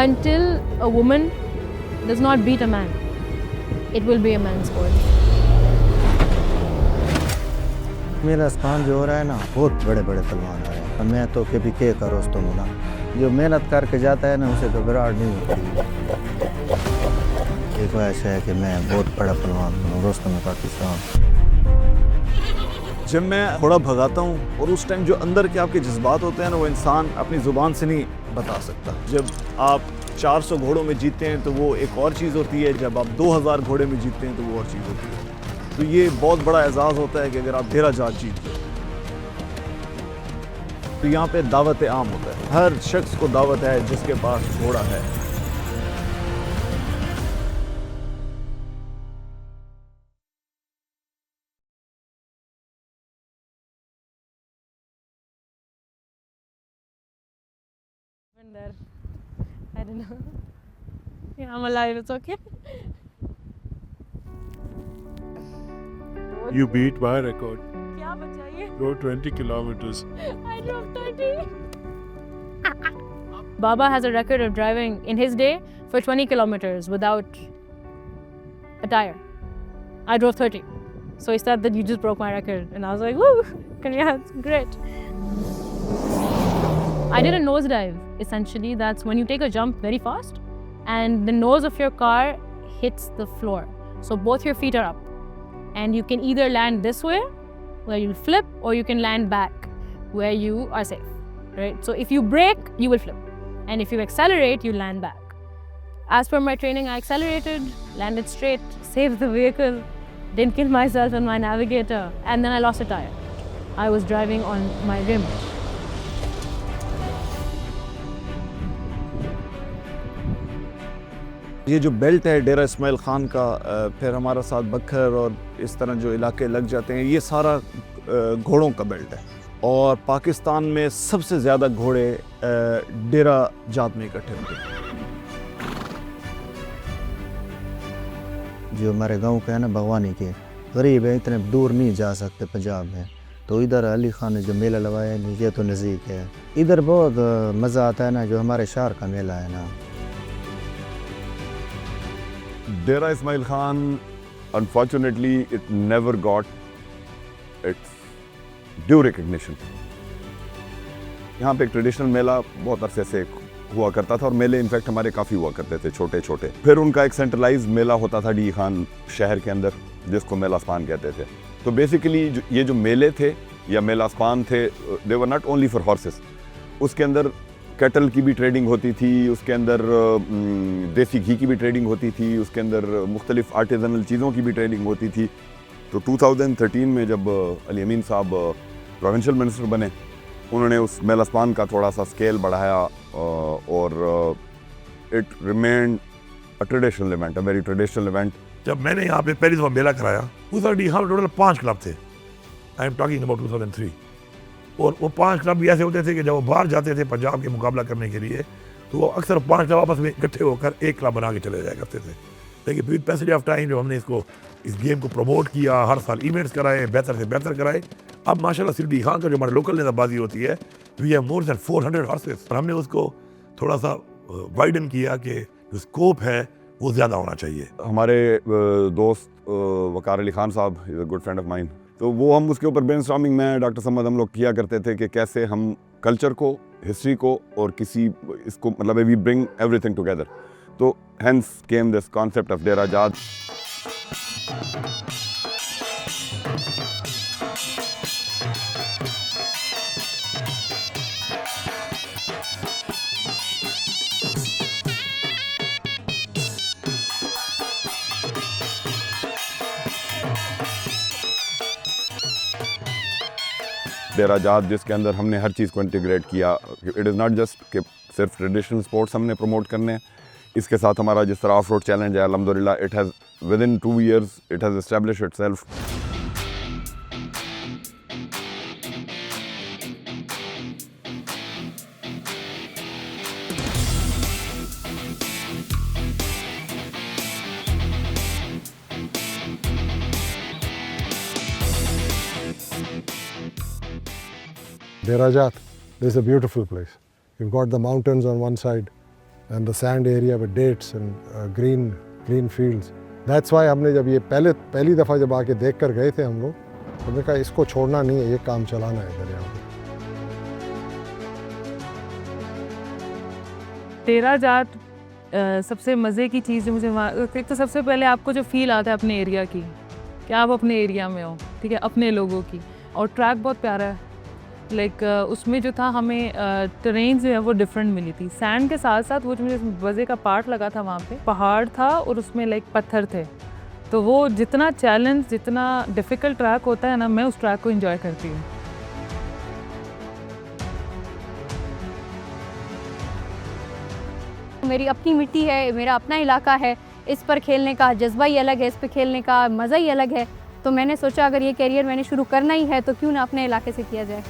until a woman does not beat a man, it will be a man's sport. मेरा स्थान जो हो रहा है ना, बहुत बड़े बड़े पहलवान आ रहे हैं। मैं तो कभी के का रोस्तम हूँ ना, जो मेहनत करके जाता है ना उसे घबराहट नहीं होती। एक ऐसा है कि मैं बहुत बड़ा पहलवान हूँ, रोस्तम पाकिस्तान। जब मैं घोड़ा भगाता हूँ और उस टाइम जो अंदर के आपके जज्बात होते हैं ना, वो इंसान अपनी ज़ुबान से नहीं बता सकता। जब आप 400 घोड़ों में जीतते हैं तो वो एक और चीज़ होती है, जब आप 2000 घोड़े में जीतते हैं तो वो और चीज़ होती है। तो ये बहुत बड़ा एजाज़ होता है कि अगर आप डेरा जात जीत गए। तो यहाँ पे दावत आम होता है, हर शख्स को दावत है जिसके पास घोड़ा है। There. I don't know. Yeah, I'm alive. It's okay. You beat my record. क्या बचा ये? Go 20 kilometers. I drove 30. Baba has a record of driving in his day for 20 kilometers without a tire. I drove 30. So he said that you just broke my record. And I was like, woo, congrats, great. I did a nosedive, essentially. That's when you take a jump very fast and the nose of your car hits the floor. So both your feet are up. And you can either land this way, where you'll flip, or you can land back, where you are safe, right? So if you brake, you will flip. And if you accelerate, you land back. As per my training, I accelerated, landed straight, saved the vehicle, didn't kill myself and my navigator, and then I lost a tire. I was driving on my rim. ये जो belt है डेरा इस्माइल खान का, फिर हमारा साथ बखर और इस तरह जो इलाके लग जाते हैं, ये सारा घोड़ों का बेल्ट है। और पाकिस्तान में सबसे ज़्यादा घोड़े डेरा जात में इकट्ठे होते हैं। जो हमारे गांव का है ना, भगवानी के गरीब है, इतने दूर नहीं जा सकते पंजाब में, तो इधर अली खान ने जो मेला लगाया है, ये तो नज़दीक है। इधर बहुत मज़ा आता है ना, जो हमारे शहर का मेला है ना। Dera Ismail Khan, unfortunately, it never got its due recognition. यहाँ पे एक ट्रेडिशनल मेला बहुत अरसे से हुआ करता था और मेले इनफैक्ट हमारे काफ़ी हुआ करते थे, छोटे छोटे। फिर उनका एक सेंट्रलाइज मेला होता था डी खान शहर के अंदर, जिसको मेलास्पान कहते थे। तो बेसिकली ये जो मेले थे या मेलास्पान थे, they were not only for horses. उसके अंदर कैटल की भी ट्रेडिंग होती थी, उसके अंदर देसी घी की भी ट्रेडिंग होती थी, उसके अंदर मुख्तलिफ आर्टिजनल चीज़ों की भी ट्रेडिंग होती थी। तो 2013 में जब अली अमीन साहब प्रोविंशियल मिनिस्टर बने, उन्होंने उस मेलास्पान का थोड़ा सा स्केल बढ़ाया और it remained a traditional event, a very traditional event. जब मैंने यहाँ पे पहली दफ़ा मेला कराया, उस वक्त यहाँ टोटल 5 क्लब थे। I am talking about 2003। और वो 5 क्लब भी ऐसे होते थे कि जब वो बाहर जाते थे पंजाब के मुकाबला करने के लिए, तो वो अक्सर 5 क्लब आपस में इकट्ठे होकर एक क्लब बना के चले जाया करते थे। लेकिन विद पैसेज ऑफ टाइम जब हमने इस गेम को प्रमोट किया, हर साल इवेंट्स कराए, बेहतर से बेहतर कराए, अब माशाल्लाह सिर्फ डी खान का जो हमारे लोकल नेताबाजी होती है, we have more than 400 horses. और हमने उसको थोड़ा सा वाइडन किया कि जो स्कोप है वो ज़्यादा होना चाहिए। हमारे दोस्त वकार अली खान साहब, is a good friend of mine, तो वो हम उसके ऊपर ब्रेनस्टॉर्मिंग में डॉक्टर समद हम लोग किया करते थे कि कैसे हम कल्चर को, हिस्ट्री को और किसी इसको मतलब वी ब्रिंग एवरीथिंग टुगेदर। तो hence came this concept of Dera Jat. Dera जात जिसके अंदर हमने हर चीज़ को इंटीग्रेट किया। इट इज़ नॉट जस्ट कि सिर्फ ट्रेडिशनल स्पोर्ट्स हमने प्रमोट करने हैं, इसके साथ हमारा जिस तरह ऑफ रोड चैलेंज है, अल्हम्दुलिल्लाह it has with in 2 years it has establish itself. Dera Jat is a beautiful place. You've got the mountains on one side, and the sand area with dates and green fields. That's why हमने जब ये पहली दफ़ा जब आके देख कर गए थे हम लोग, तो हमने कहा इसको छोड़ना नहीं है, ये काम चलाना है दरिया में। डेरा जाट सबसे मज़े की चीज़ जो मुझे वहाँ, एक तो सबसे पहले आपको जो फील आता है अपने एरिया की, कि आप अपने एरिया में हो, ठीक है, अपने लोगों की। और ट्रैक बहुत प्यारा है, लाइक उसमें जो था हमें टेरेन जो है वो डिफरेंट मिली थी। सैंड के साथ साथ वो जो मुझे मज़े का पार्ट लगा था, वहाँ पे पहाड़ था और उसमें लाइक पत्थर थे, तो वो जितना चैलेंज, जितना डिफ़िकल्ट ट्रैक होता है ना, मैं उस ट्रैक को एंजॉय करती हूँ। मेरी अपनी मिट्टी है, मेरा अपना इलाका है, इस पर खेलने का जज्बा ही अलग है, इस पर खेलने का मज़ा ही अलग है। तो मैंने सोचा अगर ये कैरियर मैंने शुरू करना ही है तो क्यों ना अपने इलाके से किया जाए।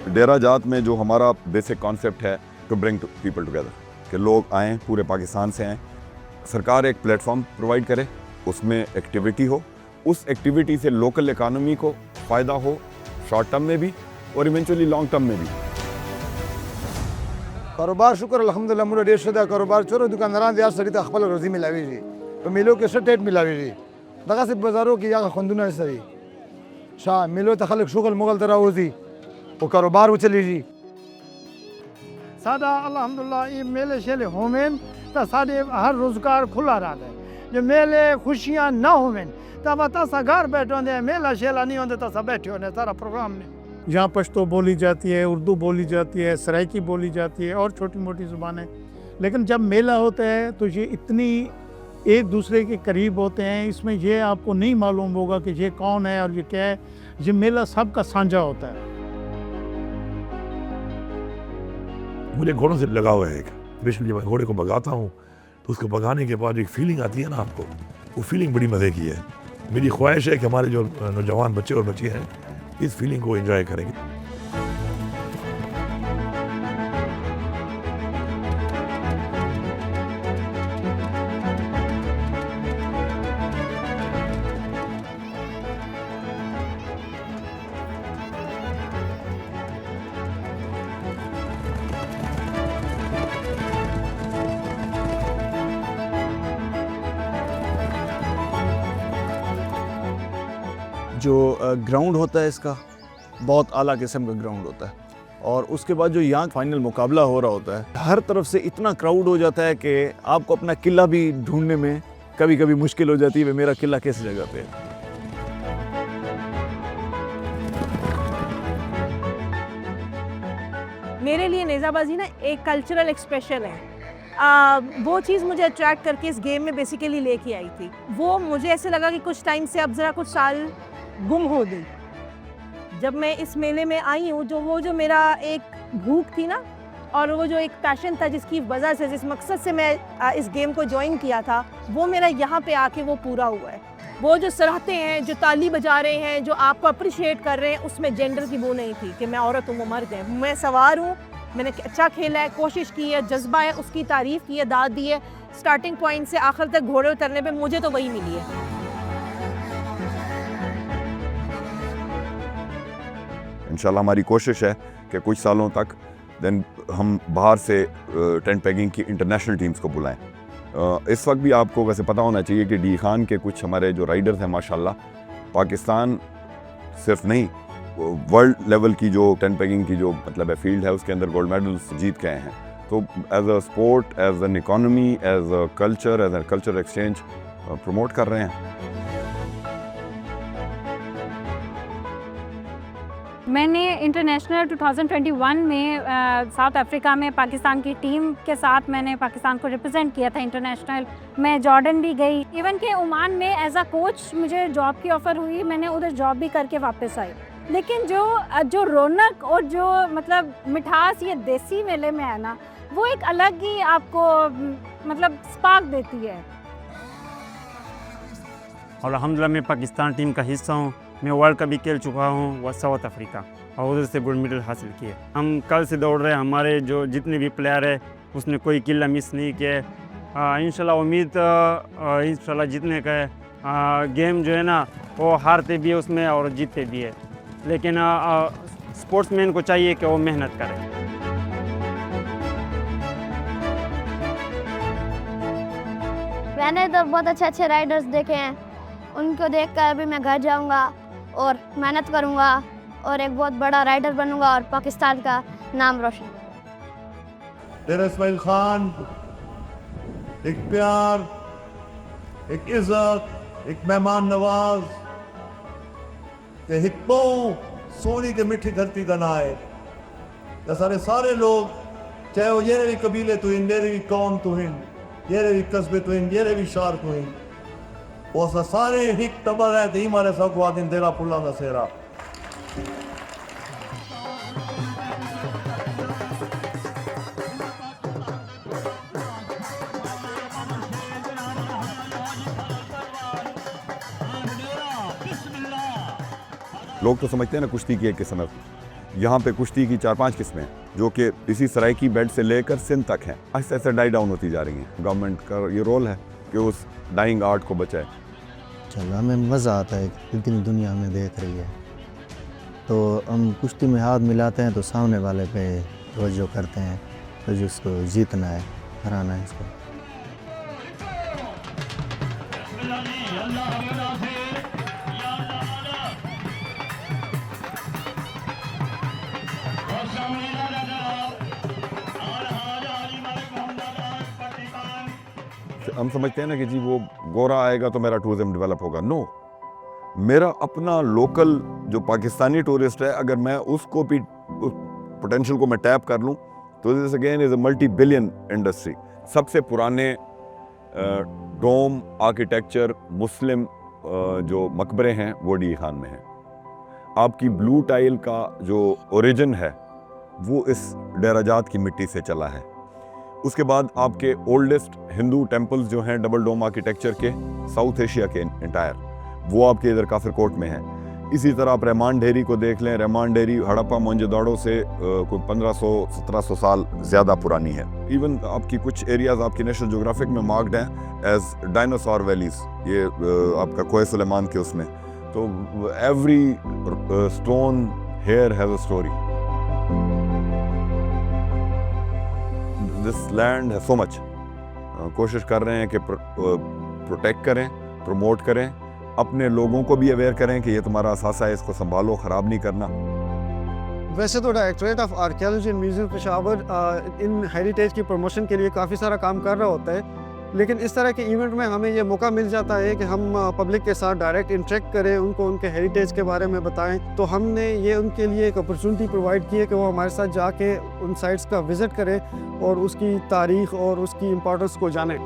डेरा जात में जो हमारा बेसिक कॉन्सेप्ट है टू ब्रिंग पीपल टुगेदर, कि लोग आएँ, पूरे पाकिस्तान से आएँ, सरकार एक प्लेटफॉर्म प्रोवाइड करे, उसमें एक्टिविटी हो, उस एक्टिविटी से लोकल इकानमी को फ़ायदा हो, शॉर्ट टर्म में भी और इवेंचुअली लॉन्ग टर्म में भी। कारोबार शुक्र अल्हम्दुलिल्लाह मुझे देश से कारोबार चोरो दुकानदारान दिया सरी तो अखबार रोजी मिलावी जी, तो मिलो के स्टेट मिलावी जी, दगा से बाजारों की या खंदुना सरी शाह मिलो तो खलक शुगल मुगल तरह रोजी वो कारोबार वो चली जी। सादा अल्हम्दुलिल्लाह ये मेले शेले होमेन तो साडे हर रोजगार खुला रहा है, जो मेले खुशियां ना होमेन तब तसा घर बैठो ने मेला शेला नहीं होते तसा बैठे होने सारा प्रोग्राम ने। यहाँ पश्तो बोली जाती है, उर्दू बोली जाती है, सराइकी बोली जाती है और छोटी मोटी ज़ुबानें, लेकिन जब मेला होता है तो ये इतनी एक दूसरे के करीब होते हैं, इसमें ये आपको नहीं मालूम होगा कि ये कौन है और ये क्या है। ये मेला सबका साझा होता है। मुझे घोड़ों से लगाव है एक, स्पेशली जब मैं घोड़े को भगाता हूँ तो उसको भगाने के बाद एक फीलिंग आती है ना आपको, वो फीलिंग बड़ी मज़े की है। मेरी ख्वाहिश है कि हमारे जो नौजवान बच्चे और बच्चियाँ हैं इस फीलिंग को एंजॉय करेंगे। जो ग्राउंड होता है इसका बहुत आला किस्म का ग्राउंड होता है, और उसके बाद जो यहाँ फाइनल मुकाबला हो रहा होता है, हर तरफ से इतना क्राउड हो जाता है कि आपको अपना किला भी ढूंढने में कभी कभी मुश्किल हो जाती है, मेरा किला किस जगह पे है। मेरे लिए नेज़ाबाजी ना एक कल्चरल एक्सप्रेशन है। वो चीज़ मुझे अट्रैक्ट करके इस गेम में बेसिकली लेके आई थी। वो मुझे ऐसे लगा कि कुछ टाइम से अब ज़रा कुछ साल गुम हो गई। जब मैं इस मेले में आई हूँ, जो मेरा एक भूख थी ना, और वो जो एक पैशन था जिसकी वजह से, जिस मकसद से मैं इस गेम को ज्वाइन किया था, वो मेरा यहाँ पे आके वो पूरा हुआ है। वो जो सराहते हैं, जो ताली बजा रहे हैं, जो आपको अप्रिशिएट कर रहे हैं, उसमें जेंडर की वो नहीं थी कि मैं औरत हूँ, वो मर्द है। मैं सवार हूँ, मैंने अच्छा खेला है, कोशिश की है, जज्बा है, उसकी तारीफ़ की है, दाद दी है। स्टार्टिंग पॉइंट से आखिर तक घोड़े उतरने पे मुझे तो वही मिली है। इंशाल्लाह हमारी कोशिश है कि कुछ सालों तक देन हम बाहर से टेंट पैगिंग की इंटरनेशनल टीम्स को बुलाएं। इस वक्त भी आपको वैसे पता होना चाहिए कि डी खान के कुछ हमारे जो राइडर्स हैं माशाल्लाह, पाकिस्तान सिर्फ नहीं वर्ल्ड लेवल की जो टेंट पैगिंग की जो मतलब है फील्ड है, उसके अंदर गोल्ड मेडल्स जीत के आए हैं। तो as a sport, as an economy, as a culture, as a culture exchange promote कर रहे हैं। मैंने इंटरनेशनल 2021 में साउथ अफ्रीका में पाकिस्तान की टीम के साथ मैंने पाकिस्तान को रिप्रेजेंट किया था इंटरनेशनल। मैं जॉर्डन भी गई, इवन के ओमान में एज अ कोच मुझे जॉब की ऑफ़र हुई, मैंने उधर जॉब भी करके वापस आई। लेकिन जो रौनक और जो मतलब मिठास ये देसी मेले में है ना, वो एक अलग ही आपको मतलब स्पार्क देती है। और अल्हम्दुलिल्लाह मैं पाकिस्तान टीम का हिस्सा हूँ। मैं वर्ल्ड कप भी खेल चुका हूँ वो साउथ अफ्रीका, और उधर से गोल्ड मेडल हासिल किए। हम कल से दौड़ रहे हैं, हमारे जो जितने भी प्लेयर है उसने कोई किला मिस नहीं किया। इंशाल्लाह उम्मीद इंशाल्लाह जीतने का है। गेम जो है ना वो हारते भी है उसमें और जीतते भी है, लेकिन स्पोर्ट्समैन को चाहिए कि वो मेहनत करे। मैंने तो बहुत अच्छे अच्छे राइडर्स देखे हैं, उनको देखकर अभी मैं घर जाऊंगा और मेहनत करूंगा और एक बहुत बड़ा राइडर बनूंगा और पाकिस्तान का नाम रोशन। डेरा इस्माइल खान एक प्यार, एक इज्जत, एक मेहमान नवाज, हिक्मो सोनी के मिठी धरती का ना है। सारे लोग चाहे वो ये भी कबीले तो इन, ये भी कौम तो इन, ये भी कस्बे तो इन, ये भी शहर तो इन, वो सारे हिक तबर है तो हमारे सब को आदिन देरा पुल्ला का सेरा। लोग तो समझते हैं ना कुश्ती की एक किस्म है, यहाँ पे कुश्ती की 4-5 किस्में हैं जो कि इसी सराइकी बेल्ट से लेकर सिंध तक हैं। ऐसे ऐसे डाई डाउन होती जा रही हैं। गवर्नमेंट का ये रोल है कि उस डाइंग आर्ट को बचाए। चलो हमें मज़ा आता है कि इतनी दुनिया हमें देख रही है, तो हम कुश्ती में हाथ मिलाते हैं तो सामने वाले पे तवज्जो करते हैं, तो जिसको जीतना है, हराना है इसको। हम समझते हैं ना कि जी वो गोरा आएगा तो मेरा टूरिज्म डेवलप होगा। नो, मेरा अपना लोकल जो पाकिस्तानी टूरिस्ट है, अगर मैं उसको भी पोटेंशियल को मैं टैप कर लूँ तो this again is a multi billion industry. सबसे पुराने डोम आर्किटेक्चर मुस्लिम जो मकबरे हैं वो डी खान में हैं। आपकी ब्लू टाइल का जो ओरिजिन है वो इस डेराजात की मिट्टी से चला है। उसके बाद आपके ओल्डेस्ट हिंदू टेम्पल्स जो हैं डबल डोम आर्किटेक्चर के साउथ एशिया के इंटायर, वो आपके इधर काफिर कोट में हैं। इसी तरह आप रहमान डेरी को देख लें। रहमान डेरी हड़प्पा मोहनजोदड़ो से कोई 1500-1700 साल ज़्यादा पुरानी है। इवन आपकी कुछ एरियाज़ आपकी नेशनल ज्योग्राफिक में मार्क्ड हैं एज डायनासोर वैलीज, ये आपका कोहे सुलेमान के उसमें। तो every stone here has a story. This land है सो मच। कोशिश कर रहे हैं कि प्रोटेक्ट करें, प्रमोट करें, अपने लोगों को भी अवेयर करें कि ये तुम्हारा असासा है, इसको संभालो, ख़राब नहीं करना। वैसे तो directorate of archaeology and museum Peshawar in heritage की प्रमोशन के लिए काफ़ी सारा काम कर रहा होता है, लेकिन इस तरह के इवेंट में हमें ये मौका मिल जाता है कि हम पब्लिक के साथ डायरेक्ट इंटरेक्ट करें, उनको उनके हेरिटेज के बारे में बताएं। तो हमने ये उनके लिए एक अपॉर्चुनिटी प्रोवाइड की है कि वो हमारे साथ जाके उन साइट्स का विज़िट करें और उसकी तारीख़ और उसकी इम्पोर्टेंस को जानें।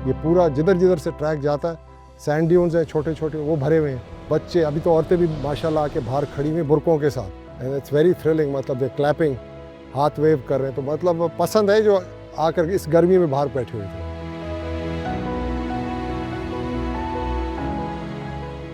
ये पूरा जिधर जिधर से ट्रैक जाता है, सैंड ड्यून्स हैं छोटे छोटे, वो भरे हुए हैं। बच्चे, अभी तो औरतें भी माशाल्लाह आके बाहर खड़ी हुई बुरकों के साथ, एंड इट्स वेरी थ्रिलिंग। मतलब दे क्लैपिंग, हाथ वेव कर रहे हैं, तो मतलब पसंद है जो आकर इस गर्मी में बाहर बैठे हुए थे।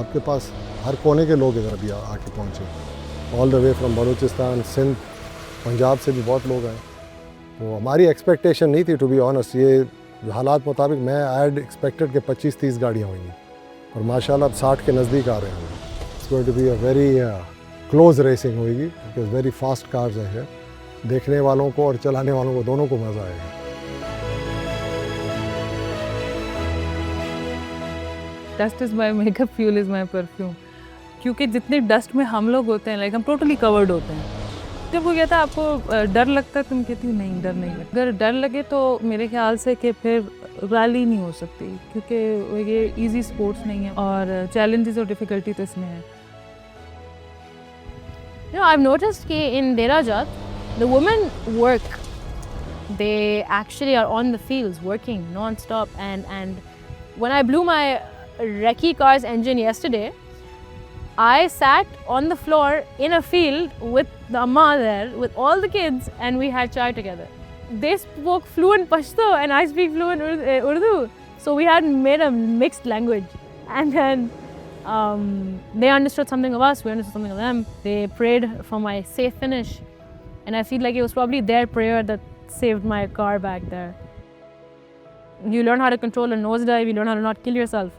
आपके पास हर कोने के लोग इधर अभी आके पहुँचे, all the way from Balochistan, Sindh, Punjab से भी बहुत लोग आए। तो हमारी एक्सपेक्टेशन नहीं थी, टू बी ऑनेस्ट। ये हालात मुताबिक मैं आई एक्सपेक्टेड कि 25-30 गाड़ियाँ होंगी, और माशाल्लाह अब 60 के नज़दीक आ रहे हैं। It's going to be a very close racing होगी, बिकॉज वेरी फास्ट कार्स है। देखने वालों को और चलाने वालों को दोनों को मज़ा आएगा। Dust is my makeup, fuel is my perfume. क्योंकि जितने डस्ट में हम लोग होते हैं, लाइक हम टोटली कवर्ड होते हैं। जब वो कहता है आपको डर लगता है, तुम कहती हो नहीं डर नहीं लगता। अगर डर लगे तो मेरे ख्याल से कि फिर रैली नहीं हो सकती, क्योंकि ये इजी स्पोर्ट्स नहीं है और चैलेंजेस और डिफ़िकल्टी तो इसमें है। You know, I've noticed कि in Derajat, the women work. They actually are on the fields working non-stop. And when I blew my recce car's engine yesterday, I sat on the floor in a field with the amma there, with all the kids, and we had chai together. They spoke fluent Pashto and I speak fluent Urdu. So we had made a mixed language. And then they understood something of us, we understood something of them. They prayed for my safe finish. And I feel like it was probably their prayer that saved my car back there. You learn how to control a nosedive, you learn how to not kill yourself.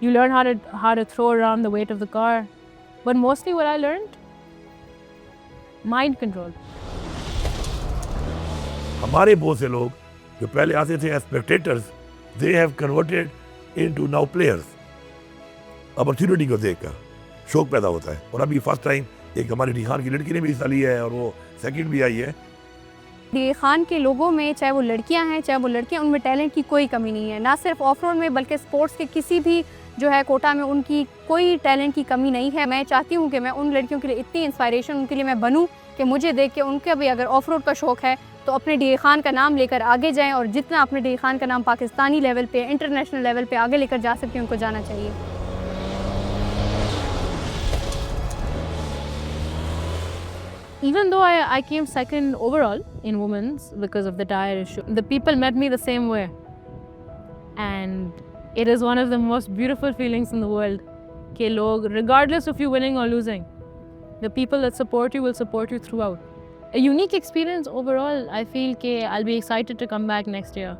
You learn how to throw around the weight of the car. But mostly what I learned, mind control. हमारे बहुत से लोग जो पहले आते थे as spectators, they have converted into now players. Opportunity को देखकर शौक पैदा होता है। और अभी फर्स्ट टाइम एक हमारी रिहान की लड़की ने भी हिस्सा लिया है और वो सेकंड भी आई है। डी खान के लोगों में, चाहे वो लड़कियां हैं चाहे वो लड़कियां, उनमें टैलेंट की कोई कमी नहीं है। ना सिर्फ ऑफ रोड में बल्कि स्पोर्ट्स के किसी भी जो है कोटा में उनकी कोई टैलेंट की कमी नहीं है। मैं चाहती हूँ कि मैं उन लड़कियों के लिए इतनी इंस्पायरेशन उनके लिए मैं बनूँ कि मुझे देख के उनका भी अगर ऑफ रोड का शौक़ है तो अपने डी खान का नाम लेकर आगे जाएं, और जितना अपने डी खान का नाम पाकिस्तानी लेवल पे, इंटरनेशनल लेवल पे आगे लेकर जा सकते हैं, उनको जाना चाहिए। Even though I came second overall in women's because of the tire issue, the people met me the same way. And it is one of the most beautiful feelings in the world. Ke log, regardless of you winning or losing, the people that support you will support you throughout. A unique experience overall. I feel ke I'll be excited to come back next year.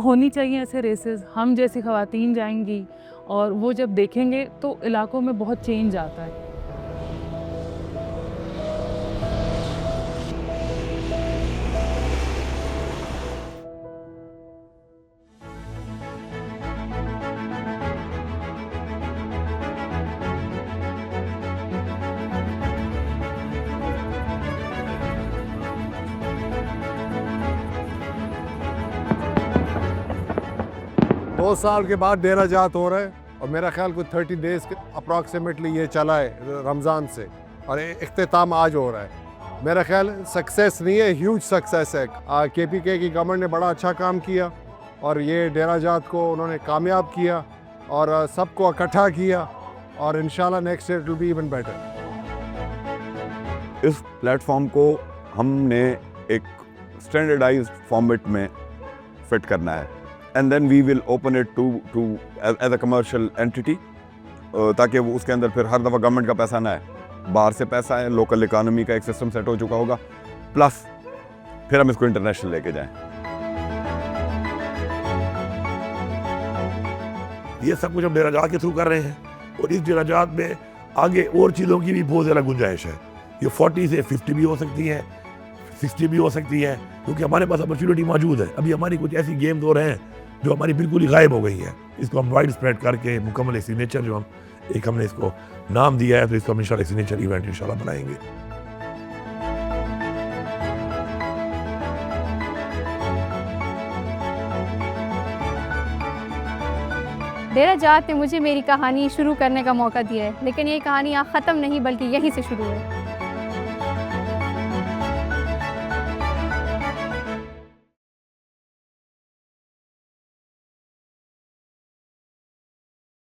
होनी चाहिए ऐसे races. हम जैसी ख़वातीन जाएंगी और वो जब देखेंगे तो इलाकों में बहुत चेंज आता है। दो साल के बाद डेरा जात हो रहा है और मेरा ख्याल कुछ 30 डेज के अप्रॉक्सीमेटली ये चला है रमज़ान से, और इख्तिताम आज हो रहा है। मेरा ख्याल सक्सेस नहीं है, ह्यूज सक्सेस है। KPK की गवर्नमेंट ने बड़ा अच्छा काम किया और ये डेरा जात को उन्होंने कामयाब किया और सबको इकट्ठा किया, और इंशाल्लाह next year it will be even better. इस प्लेटफॉर्म को हमने एक स्टैंडर्डाइज्ड फॉर्मेट में फिट करना है, and then we will open it to as a commercial entity, ताकि वो उसके अंदर फिर हर दफ़ा गवर्नमेंट का पैसा ना है, बाहर से पैसा है, लोकल इकोनॉमी का एक सिस्टम सेट हो चुका होगा, प्लस फिर हम इसको इंटरनेशनल लेके जाएं। ये सब कुछ हम डेरा जात के थ्रू कर रहे हैं, और इस डेरा जात में आगे और चीज़ों की भी बहुत ज़्यादा गुंजाइश है। ये 40 से 50 भी हो सकती है, 60 भी हो सकती है, क्योंकि हमारे पास अपॉर्चुनिटी मौजूद है। अभी हमारी कुछ ऐसी गेम्स और हैं जो हमारी बिल्कुल ही गायब हो गई है। इसको हम वाइड स्प्रेड करके मुकम्मल सिग्नेचर जो हमने इसको नाम दिया है, तो इसको हम इंशाल्लाह सिग्नेचर इवेंट इंशाल्लाह बनाएंगे। डेरा जात ने मुझे मेरी कहानी शुरू करने का मौका दिया है, लेकिन ये कहानी यहाँ ख़त्म नहीं बल्कि यहीं से शुरू है।